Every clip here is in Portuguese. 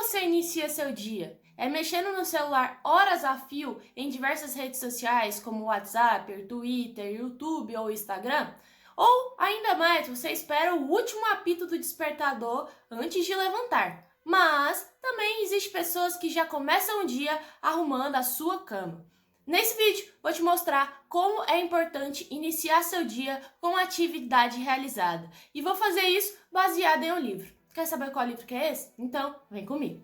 você inicia seu dia? É mexendo no celular horas a fio em diversas redes sociais como WhatsApp, Twitter, YouTube ou Instagram? Ou, ainda mais, você espera o último apito do despertador antes de levantar? Mas também existem pessoas que já começam o dia arrumando a sua cama. Nesse vídeo, vou te mostrar como é importante iniciar seu dia com a atividade realizada. E vou fazer isso baseado em um livro. Quer saber qual livro que é esse? Então, vem comigo!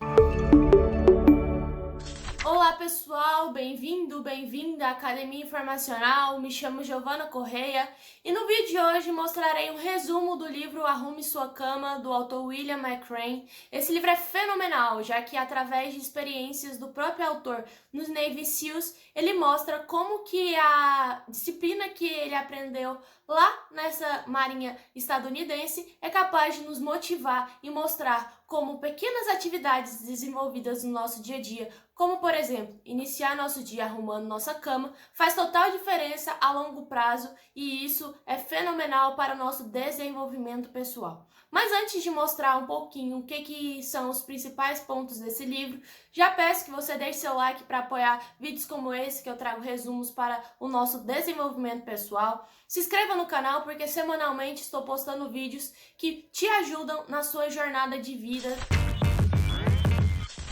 Olá pessoal, bem-vinda à Academia Informacional, me chamo Giovana Correia e no vídeo de hoje mostrarei um resumo do livro Arrume Sua Cama, do autor William McCrane. Esse livro é fenomenal, já que através de experiências do próprio autor nos Navy SEALs, ele mostra como que a disciplina que ele aprendeu lá nessa marinha estadunidense é capaz de nos motivar e mostrar como pequenas atividades desenvolvidas no nosso dia a dia, como por exemplo, iniciar nosso dia arrumando nossa cama, faz total diferença a longo prazo e isso é fenomenal para o nosso desenvolvimento pessoal. Mas antes de mostrar um pouquinho o que são os principais pontos desse livro, já peço que você deixe seu like para apoiar vídeos como esse que eu trago resumos para o nosso desenvolvimento pessoal. Se inscreva no canal porque semanalmente estou postando vídeos que te ajudam na sua jornada de vida.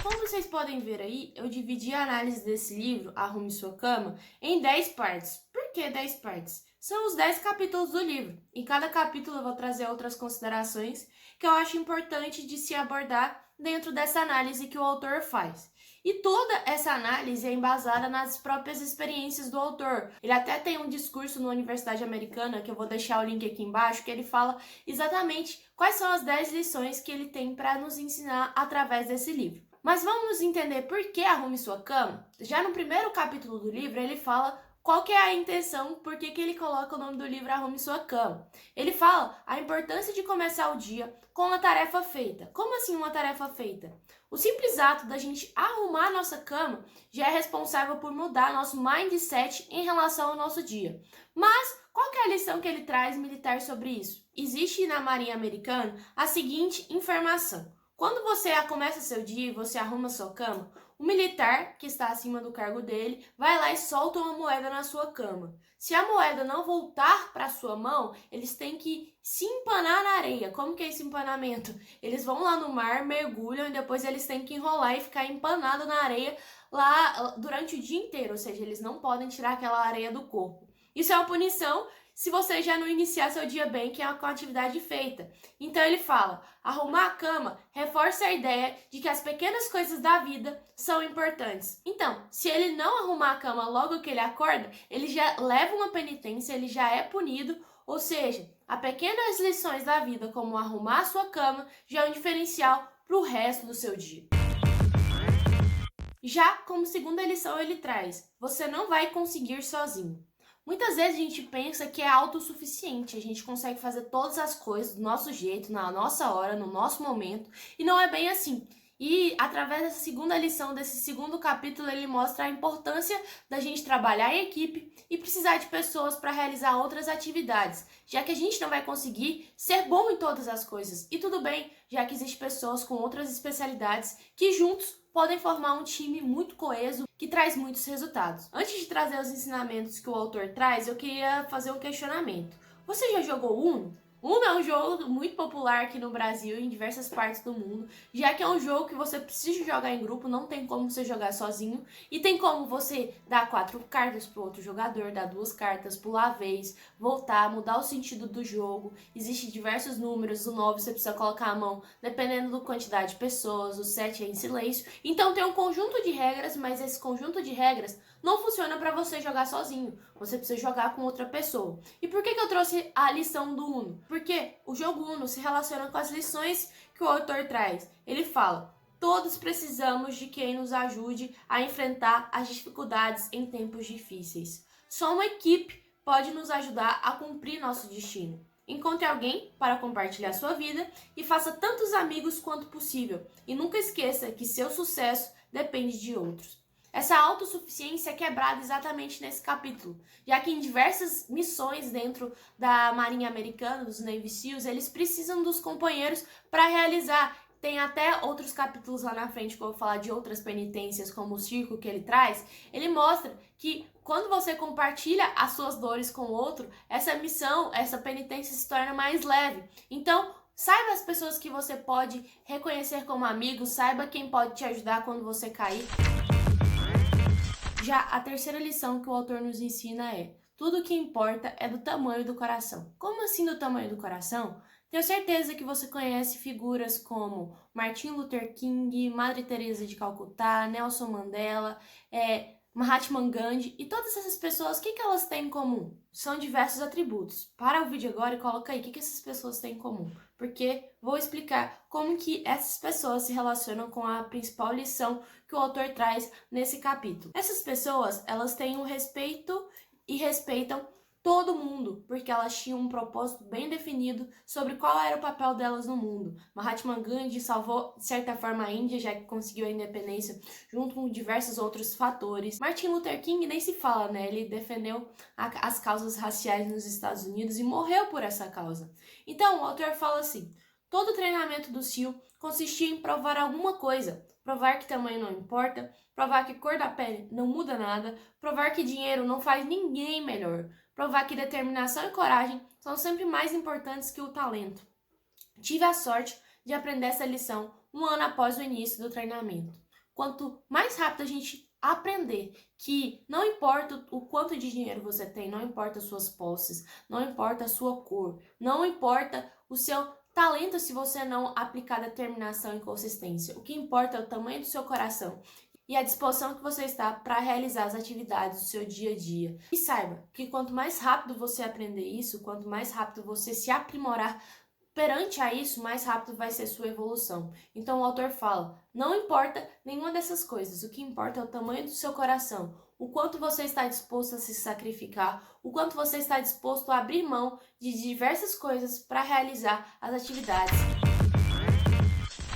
Como vocês podem ver aí, eu dividi a análise desse livro, Arrume Sua Cama, em 10 partes. Por que 10 partes? São os 10 capítulos do livro. Em cada capítulo eu vou trazer outras considerações que eu acho importante de se abordar dentro dessa análise que o autor faz. E toda essa análise é embasada nas próprias experiências do autor. Ele até tem um discurso na Universidade Americana, que eu vou deixar o link aqui embaixo, que ele fala exatamente quais são as 10 lições que ele tem para nos ensinar através desse livro. Mas vamos entender por que Arrume Sua Cama? Já no primeiro capítulo do livro, ele fala qual que é a intenção, por que ele coloca o nome do livro Arrume Sua Cama. Ele fala a importância de começar o dia com uma tarefa feita. Como assim uma tarefa feita? O simples ato da gente arrumar a nossa cama já é responsável por mudar nosso mindset em relação ao nosso dia. Mas qual que é a lição que ele traz militar sobre isso? Existe na Marinha Americana a seguinte informação. Quando você começa seu dia e você arruma sua cama, o militar, que está acima do cargo dele, vai lá e solta uma moeda na sua cama. Se a moeda não voltar para sua mão, eles têm que se empanar na areia. Como que é esse empanamento? Eles vão lá no mar, mergulham e depois eles têm que enrolar e ficar empanado na areia lá durante o dia inteiro. Ou seja, eles não podem tirar aquela areia do corpo. Isso é uma punição se você já não iniciar seu dia bem, que é com a atividade feita. Então ele fala, arrumar a cama reforça a ideia de que as pequenas coisas da vida são importantes. Então, se ele não arrumar a cama logo que ele acorda, ele já leva uma penitência, ele já é punido, ou seja, as pequenas lições da vida, como arrumar a sua cama, já é um diferencial para o resto do seu dia. Já como segunda lição ele traz, você não vai conseguir sozinho. Muitas vezes a gente pensa que é autossuficiente, a gente consegue fazer todas as coisas do nosso jeito, na nossa hora, no nosso momento, e não é bem assim. E através dessa segunda lição, desse segundo capítulo, ele mostra a importância da gente trabalhar em equipe e precisar de pessoas para realizar outras atividades, já que a gente não vai conseguir ser bom em todas as coisas. E tudo bem, já que existem pessoas com outras especialidades que juntos podem formar um time muito coeso que traz muitos resultados. Antes de trazer os ensinamentos que o autor traz, eu queria fazer um questionamento. Você já jogou Uno? Uno é um jogo muito popular aqui no Brasil e em diversas partes do mundo, já que é um jogo que você precisa jogar em grupo, não tem como você jogar sozinho, e tem como você dar 4 cartas para o outro jogador, dar 2 cartas, pular a vez, voltar, mudar o sentido do jogo. Existem diversos números, o 9 você precisa colocar a mão dependendo da quantidade de pessoas, o 7 é em silêncio. Então tem um conjunto de regras, mas esse conjunto de regras não funciona para você jogar sozinho, você precisa jogar com outra pessoa. E por que eu trouxe a lição do Uno? Porque o jogo Uno se relaciona com as lições que o autor traz. Ele fala, todos precisamos de quem nos ajude a enfrentar as dificuldades em tempos difíceis. Só uma equipe pode nos ajudar a cumprir nosso destino. Encontre alguém para compartilhar sua vida e faça tantos amigos quanto possível. E nunca esqueça que seu sucesso depende de outros. Essa autossuficiência é quebrada exatamente nesse capítulo, já que em diversas missões dentro da Marinha Americana, dos Navy SEALs, eles precisam dos companheiros para realizar tem até outros capítulos lá na frente que eu vou falar de outras penitências, como o circo que ele traz. Ele mostra que quando você compartilha as suas dores com o outro, essa missão, essa penitência se torna mais leve. Então, saiba as pessoas que você pode reconhecer como amigos, saiba quem pode te ajudar quando você cair. Já a terceira lição que o autor nos ensina é: tudo o que importa é do tamanho do coração. Como assim do tamanho do coração? Tenho certeza que você conhece figuras como Martin Luther King, Madre Teresa de Calcutá, Nelson Mandela, Mahatma Gandhi, e todas essas pessoas, o que elas têm em comum? São diversos atributos. Para o vídeo agora e coloca aí o que essas pessoas têm em comum, porque vou explicar como que essas pessoas se relacionam com a principal lição que o autor traz nesse capítulo. Essas pessoas, elas têm um respeito e respeitam todo mundo, porque elas tinham um propósito bem definido sobre qual era o papel delas no mundo. Mahatma Gandhi salvou, de certa forma, a Índia, já que conseguiu a independência, junto com diversos outros fatores. Martin Luther King nem se fala, né? Ele defendeu as causas raciais nos Estados Unidos e morreu por essa causa. Então, o autor fala assim: todo treinamento do SEAL consistia em provar alguma coisa. Provar que tamanho não importa, provar que cor da pele não muda nada, provar que dinheiro não faz ninguém melhor, provar que determinação e coragem são sempre mais importantes que o talento. Tive a sorte de aprender essa lição um ano após o início do treinamento. Quanto mais rápido a gente aprender que não importa o quanto de dinheiro você tem, não importa as suas posses, não importa a sua cor, não importa o seu talento se você não aplicar determinação e consistência. O que importa é o tamanho do seu coração e a disposição que você está para realizar as atividades do seu dia a dia. E saiba que quanto mais rápido você aprender isso, quanto mais rápido você se aprimorar perante a isso, mais rápido vai ser sua evolução. Então o autor fala: não importa nenhuma dessas coisas, o que importa é o tamanho do seu coração, o quanto você está disposto a se sacrificar, o quanto você está disposto a abrir mão de diversas coisas para realizar as atividades.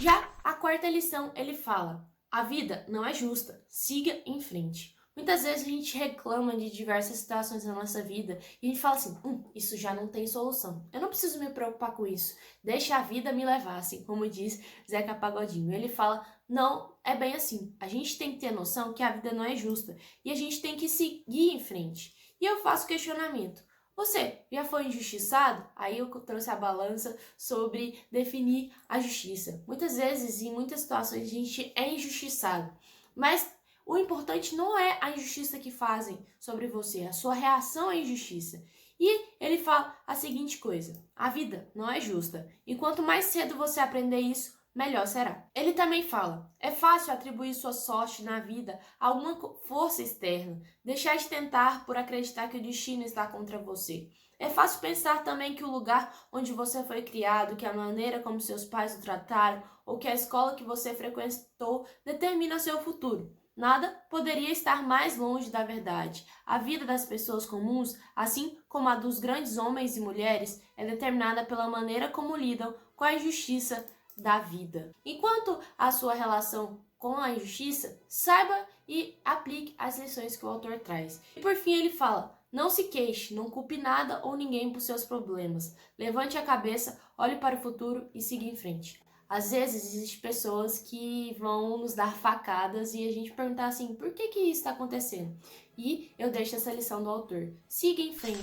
Já a quarta lição, ele fala: a vida não é justa, siga em frente. Muitas vezes a gente reclama de diversas situações na nossa vida e a gente fala assim: isso já não tem solução, eu não preciso me preocupar com isso, deixa a vida me levar, assim como diz Zeca Pagodinho. Ele fala: não é bem assim, a gente tem que ter noção que a vida não é justa e a gente tem que seguir em frente. E eu faço questionamento: você já foi injustiçado? Aí eu trouxe a balança sobre definir a justiça. Muitas vezes, em muitas situações, a gente é injustiçado, mas o importante não é a injustiça que fazem sobre você, a sua reação à injustiça. E ele fala a seguinte coisa: a vida não é justa, e quanto mais cedo você aprender isso, melhor será. Ele também fala: é fácil atribuir sua sorte na vida a alguma força externa, deixar de tentar por acreditar que o destino está contra você. É fácil pensar também que o lugar onde você foi criado, que a maneira como seus pais o trataram, ou que a escola que você frequentou determina seu futuro. Nada poderia estar mais longe da verdade. A vida das pessoas comuns, assim como a dos grandes homens e mulheres, é determinada pela maneira como lidam com a injustiça da vida. Enquanto a sua relação com a injustiça, saiba e aplique as lições que o autor traz. E por fim ele fala: não se queixe, não culpe nada ou ninguém por seus problemas. Levante a cabeça, olhe para o futuro e siga em frente. Às vezes existem pessoas que vão nos dar facadas e a gente perguntar assim: por que isso está acontecendo? E eu deixo essa lição do autor: siga em frente.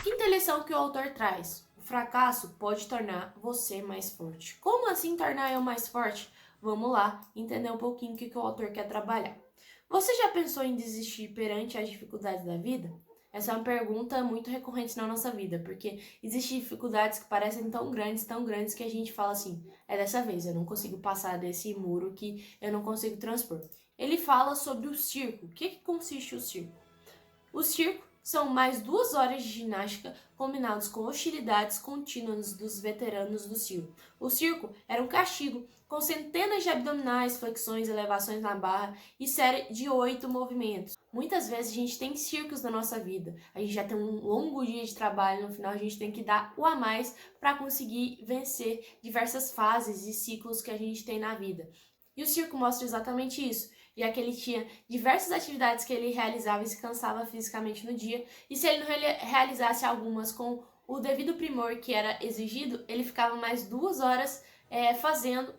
Quinta lição que o autor traz: o fracasso pode tornar você mais forte. Como assim tornar eu mais forte? Vamos lá entender um pouquinho o que o autor quer trabalhar. Você já pensou em desistir perante as dificuldades da vida? Essa é uma pergunta muito recorrente na nossa vida, porque existem dificuldades que parecem tão grandes que a gente fala assim: é dessa vez, eu não consigo passar desse muro que eu não consigo transpor. Ele fala sobre o circo. O que consiste o circo? O circo são mais 2 horas de ginástica combinados com hostilidades contínuas dos veteranos do circo. O circo era um castigo com centenas de abdominais, flexões, elevações na barra e série de 8 movimentos. Muitas vezes a gente tem circos na nossa vida. A gente já tem um longo dia de trabalho, no final a gente tem que dar o a mais para conseguir vencer diversas fases e ciclos que a gente tem na vida. E o circo mostra exatamente isso, já que ele tinha diversas atividades que ele realizava e se cansava fisicamente no dia, e se ele não realizasse algumas com o devido primor que era exigido, ele ficava mais 2 horas fazendo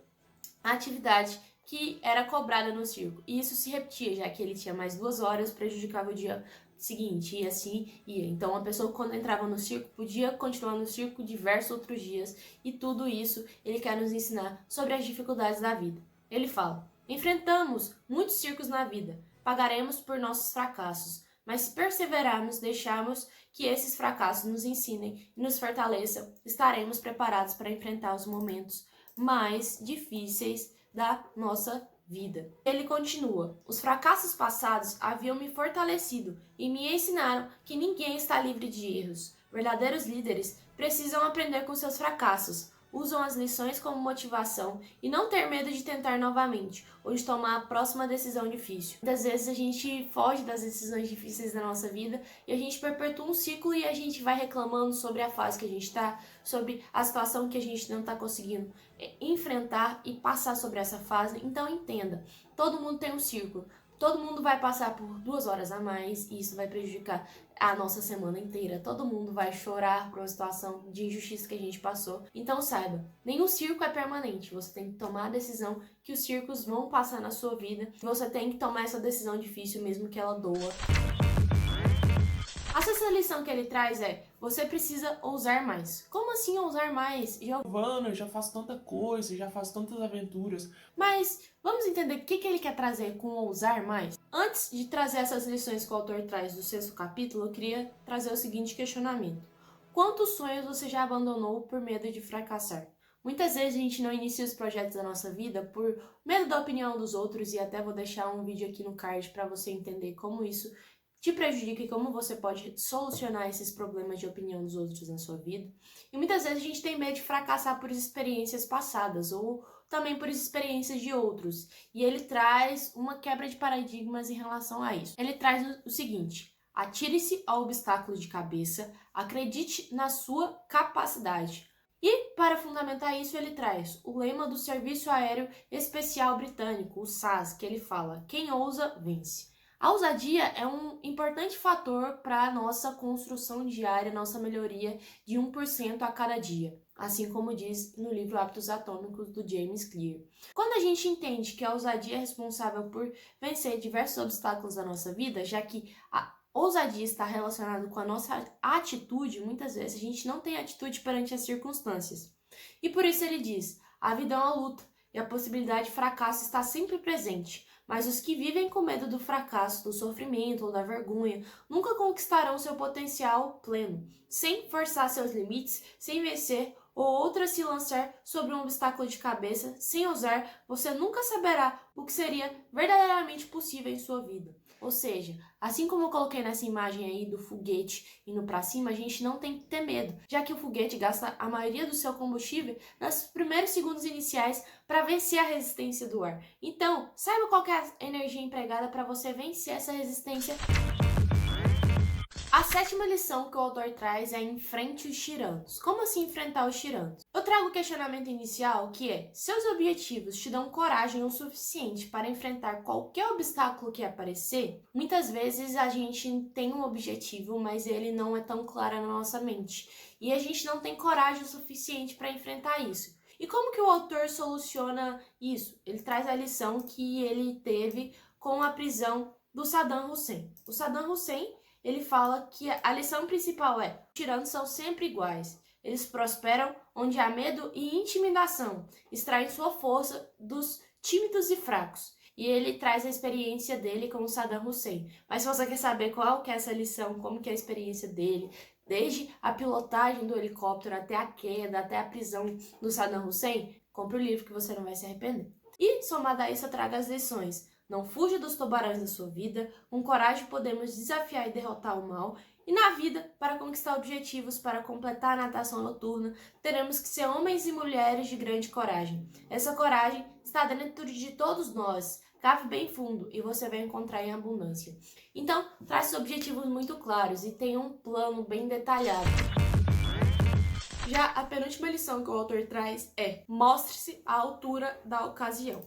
a atividade que era cobrada no circo. E isso se repetia, já que ele tinha mais 2 horas, prejudicava o dia seguinte, e assim ia. Então, a pessoa, quando entrava no circo, podia continuar no circo diversos outros dias, e tudo isso ele quer nos ensinar sobre as dificuldades da vida. Ele fala: enfrentamos muitos circos na vida, pagaremos por nossos fracassos, mas se perseverarmos, deixarmos que esses fracassos nos ensinem e nos fortaleçam, estaremos preparados para enfrentar os momentos mais difíceis da nossa vida. Ele continua: os fracassos passados haviam me fortalecido e me ensinaram que ninguém está livre de erros. Verdadeiros líderes precisam aprender com seus fracassos, usam as lições como motivação e não ter medo de tentar novamente ou de tomar a próxima decisão difícil. Muitas vezes a gente foge das decisões difíceis da nossa vida e a gente perpetua um ciclo e a gente vai reclamando sobre a fase que a gente está, sobre a situação que a gente não está conseguindo enfrentar e passar sobre essa fase. Então entenda, todo mundo tem um ciclo. Todo mundo vai passar por 2 horas a mais e isso vai prejudicar a nossa semana inteira. Todo mundo vai chorar por uma situação de injustiça que a gente passou. Então saiba, nenhum circo é permanente. Você tem que tomar a decisão que os circos vão passar na sua vida. Você tem que tomar essa decisão difícil, mesmo que ela doa. A sexta lição que ele traz é: você precisa ousar mais. Como assim ousar mais? Giovana, eu já faço tanta coisa, já faço tantas aventuras. Mas vamos entender o que ele quer trazer com ousar mais? Antes de trazer essas lições que o autor traz do 6º capítulo, eu queria trazer o seguinte questionamento: quantos sonhos você já abandonou por medo de fracassar? Muitas vezes a gente não inicia os projetos da nossa vida por medo da opinião dos outros, e até vou deixar um vídeo aqui no card para você entender como isso te prejudica e como você pode solucionar esses problemas de opinião dos outros na sua vida. E muitas vezes a gente tem medo de fracassar por experiências passadas ou também por experiências de outros. E ele traz uma quebra de paradigmas em relação a isso. Ele traz o seguinte: atire-se ao obstáculo de cabeça, acredite na sua capacidade. E, para fundamentar isso, ele traz o lema do Serviço Aéreo Especial Britânico, o SAS, que ele fala: quem ousa, vence. A ousadia é um importante fator para a nossa construção diária, nossa melhoria de 1% a cada dia, assim como diz no livro Hábitos Atômicos do James Clear. Quando a gente entende que a ousadia é responsável por vencer diversos obstáculos da nossa vida, já que a ousadia está relacionada com a nossa atitude, muitas vezes a gente não tem atitude perante as circunstâncias. E por isso ele diz: a vida é uma luta e a possibilidade de fracasso está sempre presente. Mas os que vivem com medo do fracasso, do sofrimento ou da vergonha nunca conquistarão seu potencial pleno, sem forçar seus limites, sem vencer ou outra se lançar sobre um obstáculo de cabeça, sem ousar, você nunca saberá o que seria verdadeiramente possível em sua vida. Ou seja, assim como eu coloquei nessa imagem aí do foguete indo para cima, a gente não tem que ter medo, já que o foguete gasta a maioria do seu combustível nos primeiros segundos iniciais para vencer a resistência do ar. Então, saiba qual que é a energia empregada para você vencer essa resistência. A 7ª lição que o autor traz é: enfrente os tiranos. Como assim enfrentar os tiranos? Eu trago o questionamento inicial, que é: seus objetivos te dão coragem o suficiente para enfrentar qualquer obstáculo que aparecer? Muitas vezes a gente tem um objetivo, mas ele não é tão claro na nossa mente. E a gente não tem coragem o suficiente para enfrentar isso. E como que o autor soluciona isso? Ele traz a lição que ele teve com a prisão do Saddam Hussein. O Saddam Hussein, ele fala que a lição principal é: os tiranos são sempre iguais. Eles prosperam onde há medo e intimidação, extraem sua força dos tímidos e fracos. E ele traz a experiência dele com o Saddam Hussein. Mas se você quer saber qual que é essa lição, como que é a experiência dele, desde a pilotagem do helicóptero até a queda, até a prisão do Saddam Hussein, compre o livro que você não vai se arrepender. E, somado a isso, eu trago as lições: não fuja dos tubarões da sua vida, com coragem podemos desafiar e derrotar o mal. E na vida, para conquistar objetivos, para completar a natação noturna, teremos que ser homens e mulheres de grande coragem. Essa coragem está dentro de todos nós. Cave bem fundo e você vai encontrar em abundância. Então, trace objetivos muito claros e tenha um plano bem detalhado. Já a penúltima lição que o autor traz é: mostre-se à altura da ocasião.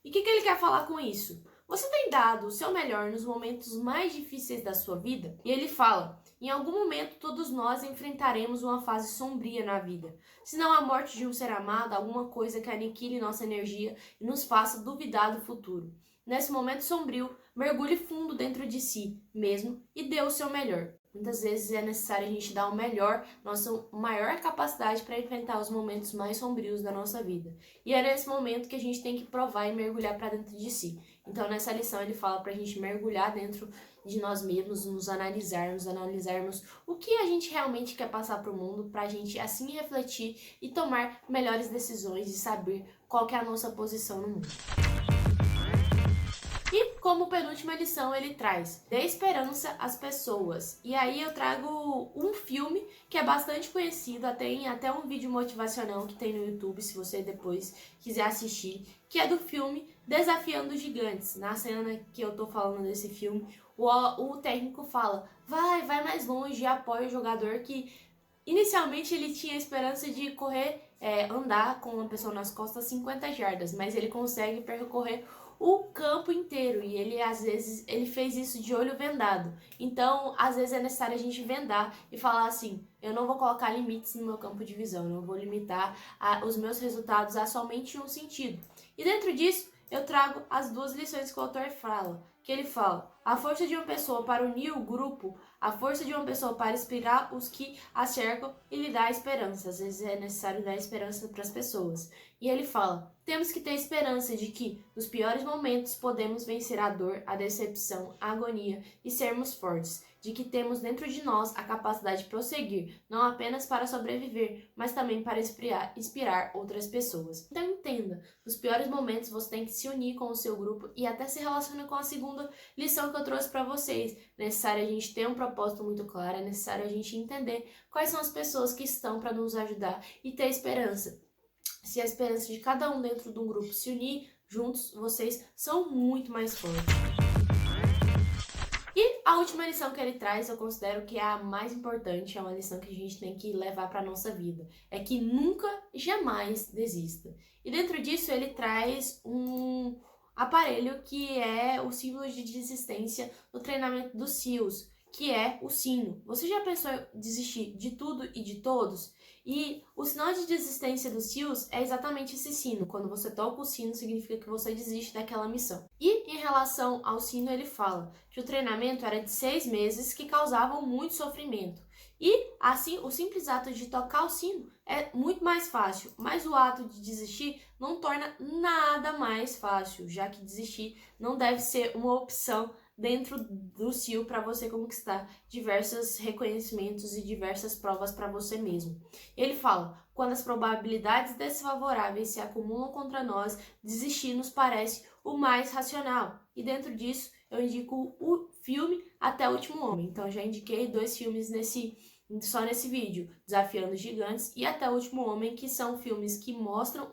E o que ele quer falar com isso? Você tem dado o seu melhor nos momentos mais difíceis da sua vida? E ele fala: em algum momento todos nós enfrentaremos uma fase sombria na vida. Se não a morte de um ser amado, alguma coisa que aniquile nossa energia e nos faça duvidar do futuro. Nesse momento sombrio, mergulhe fundo dentro de si mesmo e dê o seu melhor. Muitas vezes é necessário a gente dar o melhor, nossa maior capacidade para enfrentar os momentos mais sombrios da nossa vida. E é nesse momento que a gente tem que provar e mergulhar para dentro de si. Então, nessa lição, ele fala para a gente mergulhar dentro de nós mesmos, nos analisarmos o que a gente realmente quer passar para o mundo, para a gente assim refletir e tomar melhores decisões e saber qual que é a nossa posição no mundo. E como penúltima lição ele traz: dê esperança às pessoas. E aí eu trago um filme que é bastante conhecido, tem até um vídeo motivacional que tem no YouTube, se você depois quiser assistir, que é do filme Desafiando os Gigantes. Na cena que eu tô falando desse filme, o técnico fala: vai mais longe e apoia o jogador que inicialmente ele tinha a esperança de correr, andar com uma pessoa nas costas 50 jardas, mas ele consegue percorrer o campo inteiro e ele às vezes ele fez isso de olho vendado. Então, às vezes é necessário a gente vendar e falar assim: eu não vou colocar limites no meu campo de visão, eu não vou limitar os meus resultados a somente um sentido. E dentro disso, eu trago as duas lições que o autor fala, que ele fala: a força de uma pessoa para unir o grupo, a força de uma pessoa para inspirar os que a cercam e lhe dar esperança. Às vezes é necessário dar esperança para as pessoas. E ele fala: temos que ter esperança de que, nos piores momentos, podemos vencer a dor, a decepção, a agonia e sermos fortes. De que temos dentro de nós a capacidade de prosseguir, não apenas para sobreviver, mas também para inspirar outras pessoas. Então entenda, nos piores momentos você tem que se unir com o seu grupo e até se relaciona com a segunda lição que eu trouxe para vocês. É necessário a gente ter um propósito muito claro, é necessário a gente entender quais são as pessoas que estão para nos ajudar e ter esperança. Se a esperança de cada um dentro de um grupo se unir, juntos vocês são muito mais fortes. E a última lição que ele traz, eu considero que é a mais importante, é uma lição que a gente tem que levar para a nossa vida. É que nunca, jamais desista. E dentro disso ele traz um aparelho que é o símbolo de desistência no treinamento dos SEALs, que é o sino. Você já pensou em desistir de tudo e de todos? E o sinal de desistência dos SEALs é exatamente esse sino. Quando você toca o sino, significa que você desiste daquela missão. E em relação ao sino, ele fala que o treinamento era de 6 meses que causavam muito sofrimento. E assim, o simples ato de tocar o sino é muito mais fácil, mas o ato de desistir não torna nada mais fácil, já que desistir não deve ser uma opção dentro do SEAL para você conquistar diversos reconhecimentos e diversas provas para você mesmo. Ele fala: quando as probabilidades desfavoráveis se acumulam contra nós, desistir nos parece o mais racional. E dentro disso, eu indico o filme Até o Último Homem. Então, já indiquei 2 filmes só nesse vídeo, Desafiando os Gigantes e Até o Último Homem, que são filmes que mostra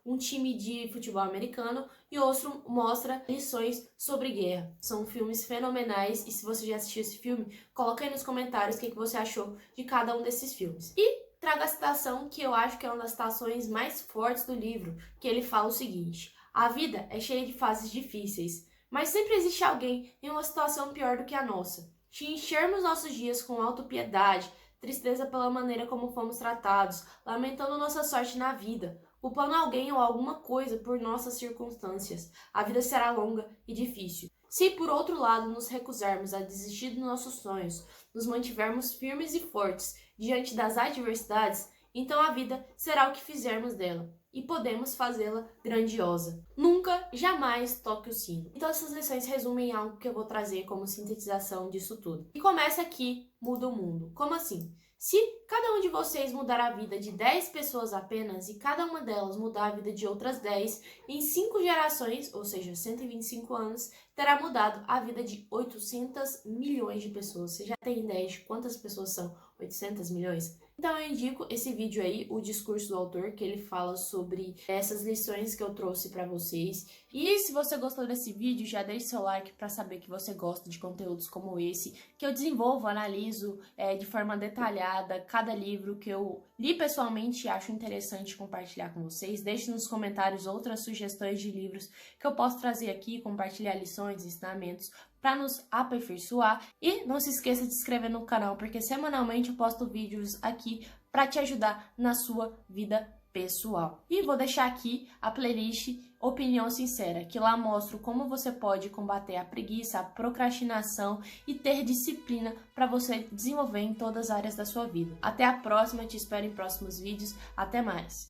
um time de futebol americano e outro mostra lições sobre guerra. São filmes fenomenais e se você já assistiu esse filme, coloca aí nos comentários o que você achou de cada um desses filmes. E trago a citação que eu acho que é uma das citações mais fortes do livro, que ele fala o seguinte: a vida é cheia de fases difíceis, mas sempre existe alguém em uma situação pior do que a nossa. Se enchermos nossos dias com autopiedade, tristeza pela maneira como fomos tratados, lamentando nossa sorte na vida, culpando alguém ou alguma coisa por nossas circunstâncias, a vida será longa e difícil. Se, por outro lado, nos recusarmos a desistir dos nossos sonhos, nos mantivermos firmes e fortes diante das adversidades, então a vida será o que fizermos dela. E podemos fazê-la grandiosa. Nunca, jamais toque o sino. Então essas lições resumem algo que eu vou trazer como sintetização disso tudo. E começa aqui, muda o mundo. Como assim? Se cada um de vocês mudar a vida de 10 pessoas apenas e cada uma delas mudar a vida de outras 10, em 5 gerações, ou seja, 125 anos, terá mudado a vida de 800 milhões de pessoas. Você já tem ideia de quantas pessoas são 800 milhões? Então eu indico esse vídeo aí, o discurso do autor, que ele fala sobre essas lições que eu trouxe para vocês. E se você gostou desse vídeo, já deixe seu like para saber que você gosta de conteúdos como esse, que eu desenvolvo, analiso de forma detalhada cada livro que eu li pessoalmente e acho interessante compartilhar com vocês. Deixe nos comentários outras sugestões de livros que eu posso trazer aqui, compartilhar lições, ensinamentos para nos aperfeiçoar. E não se esqueça de se inscrever no canal, porque semanalmente eu posto vídeos aqui para te ajudar na sua vida pessoal. E vou deixar aqui a playlist Opinião Sincera, que lá mostro como você pode combater a preguiça, a procrastinação e ter disciplina para você desenvolver em todas as áreas da sua vida. Até a próxima, te espero em próximos vídeos. Até mais!